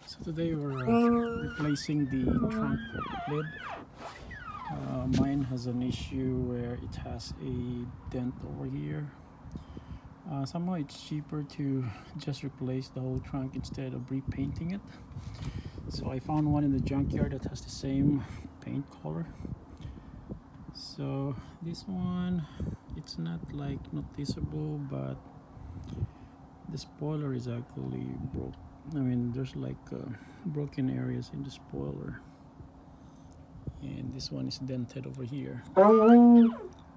So today we're replacing the trunk lid. Mine has an issue where it has a dent over here. Somehow it's cheaper to just replace the whole trunk instead of repainting it. So I found one in the junkyard that has the same paint color. So this one, it's not like noticeable, but the spoiler is actually broke. I mean, there's like broken areas in the spoiler, and this one is dented over here.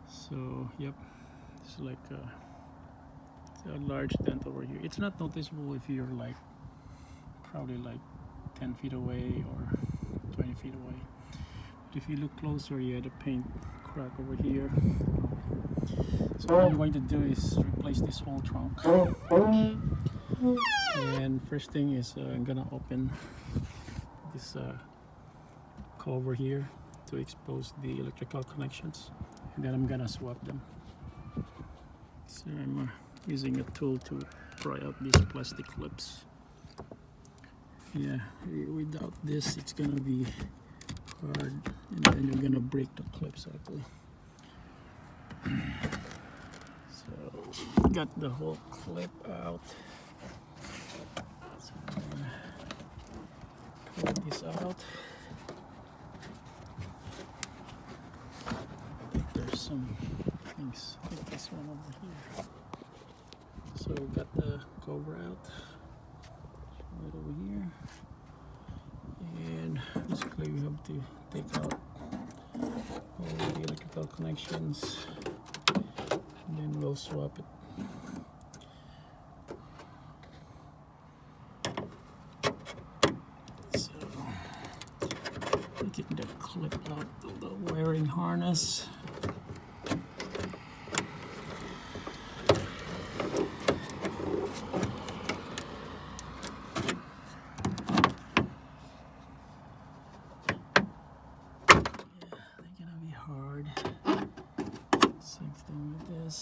So yep, it's like a large dent over here. It's not noticeable if you're like probably like 10 feet away or 20 feet away, but if you look closer, you had a paint crack over here. So what I'm going to do is replace this whole trunk. And first thing is I'm gonna open this cover here to expose the electrical connections, and then I'm gonna swap them. So I'm using a tool to pry out these plastic clips. Yeah, without this it's gonna be hard, and then you're gonna break the clips actually. So got the whole clip out. So I'm gonna pull this out. I think there's some things. I think this one over here. So got the cover out right over here, and basically we have to take out all the electrical connections, and then we'll swap it. So taking the clip out of the wiring harness. Hard. Same thing with this.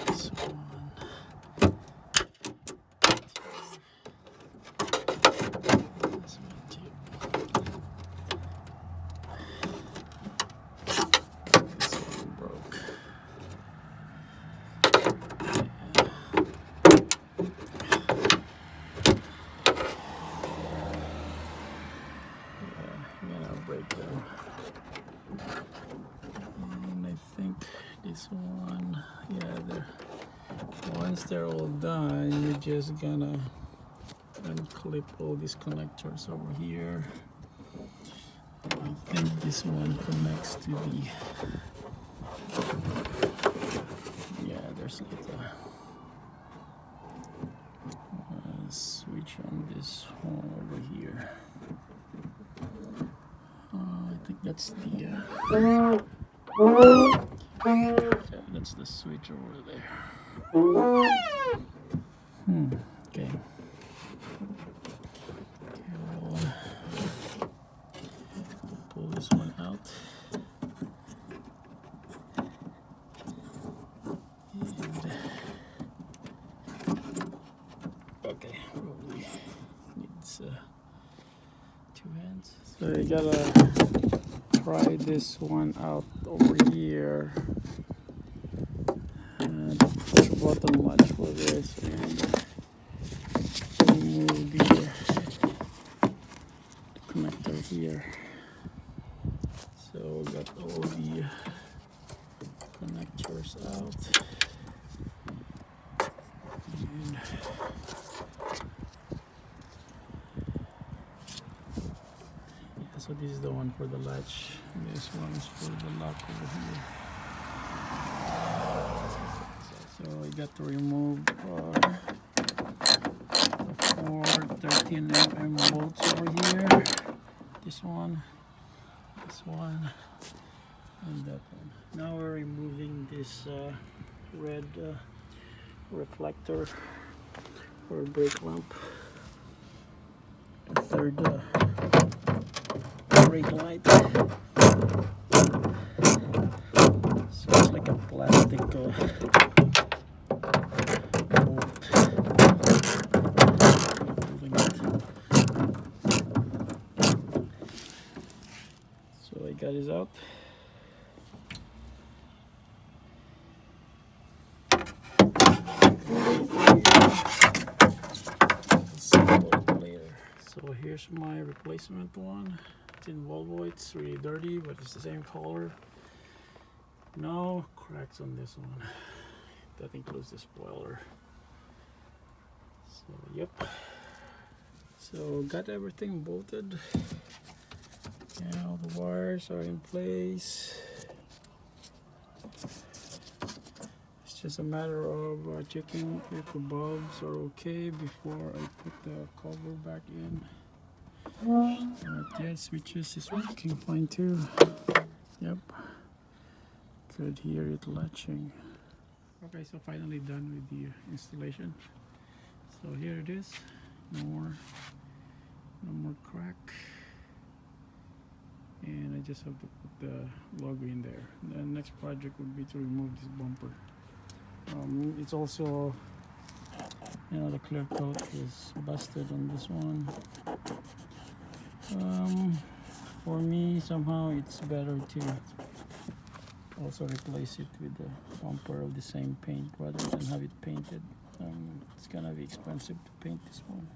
This one. This one too. This one broke. Breakdown. And I think this one, yeah, once they're all done, you're just gonna unclip all these connectors over here. I think this one connects to the, yeah, there's like a switch on this one over here. I think that's the yeah, that's the switch over there. Okay. We'll pull this one out. And, okay, probably needs 2 hands. So you gotta try this one out over here, and push button latch for this, and remove the connector here. So we got all the connectors out, and so this is the one for the latch, this one is for the lock over here. So we got to remove the 4 13mm bolts over here. This one, and that one. Now we're removing this red reflector for brake lamp. The third brake light. So it's like a plastic bolt. So I got this out. So here's my replacement one. It's in Volvo. It's really dirty, but it's the same color. No cracks on this one. That includes the spoiler. So yep. So got everything bolted. Yeah, all the wires are in place. It's just a matter of checking if the bulbs are okay before I put the cover back in. Yeah, switches is working fine too. Yep. Could hear it latching. Okay, so finally done with the installation. So here it is. No more crack. And I just have to put the logo in there. The next project would be to remove this bumper. It's also, you know, the clear coat is busted on this one. For me, somehow it's better to also replace it with the bumper of the same paint rather than have it painted. It's gonna be expensive to paint this one.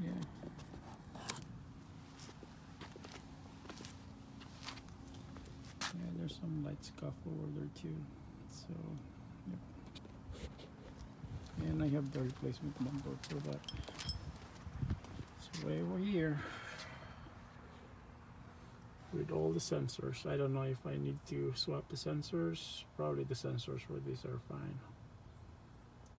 Yeah. Yeah, there's some light scuff over there too. So, yep. And I have the replacement bumper for that. So way over here with all the sensors. I don't know if I need to swap the sensors. Probably the sensors for this are fine.